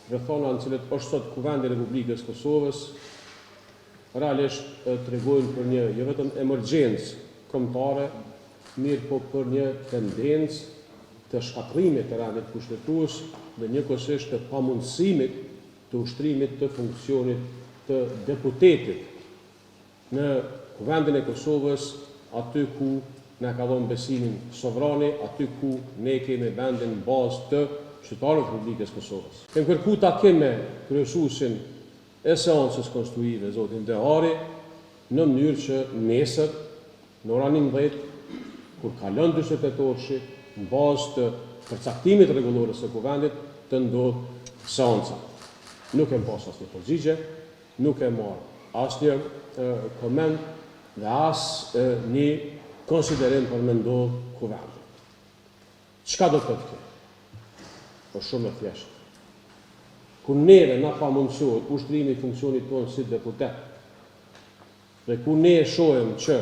rrethona në cilët është sot Kuvendi i Republikës Kosovës, realisht tregojnë për një jo vetëm emergjencë kombëtare, mirë po për një tendencë të shkatrimit të rendit kushtetues dhe njëkohësisht të pamundësimit të ushtrimit të funksionit të deputetit në Kuvendin e Kosovës, aty ku na ka dhënë besimin sovrani, aty ku ne kemi vendin bazë të qytetarëve të Republikës Kosovës. Kem kërku takim me kryesuesin e seancës konstitutive, zotin Dehari, në mënyrë që nesër, në oranin 19, kur kalon 48 orëshi, në bazë të përcaktimit rregullor të Kuvendit, të ndodhë seanca. Nuk kem pas asnjë përgjigje, nuk kem marrë asnjë koment dhe asnjë konsiderim për me ndodhë Kuvendi. Çka do të thotë kjo? Po shumë e thjeshtë. Kur neve na pamundsohet ushtrimi i funksionit tonë si deputet, dhe kur ne shohim që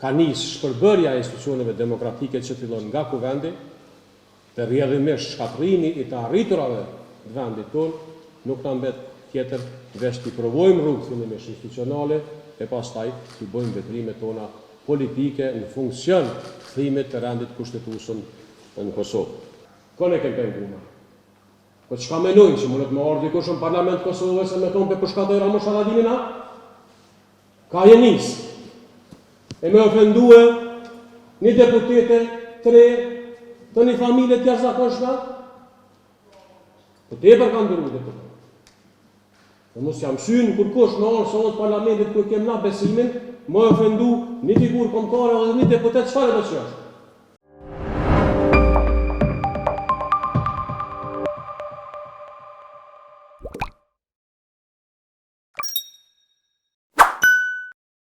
ka nisë shpërbërja e institucioneve demokratike që fillon nga Kuvendi, dhe rrjedhimisht shkatrimi i të arriturave të vendit tonë, nuk na mbet tjetër veç të provojmë rrugë fillimisht institucionale e pastaj të bëjmë veprimet tona politike në funksion kthimit të rendit kushtetues në Kosovë. Kënë e kemë penguar. Po çka mendojnë që mundet më ardhi dikush në Parlament të Kosovës e me thonë pe përshkatoj Ramush Haradinin a? Ka jenis. E me ofendue një deputete, 3 të një familje të jashtëzakonshme. Po tepër kanë ndërruar deputet. Dhe mos jam synë kur kush në orë sonë parlamentit ku kem na besimin, më ofendu një figurë kombëtare ose një deputet çfarë do të thosh?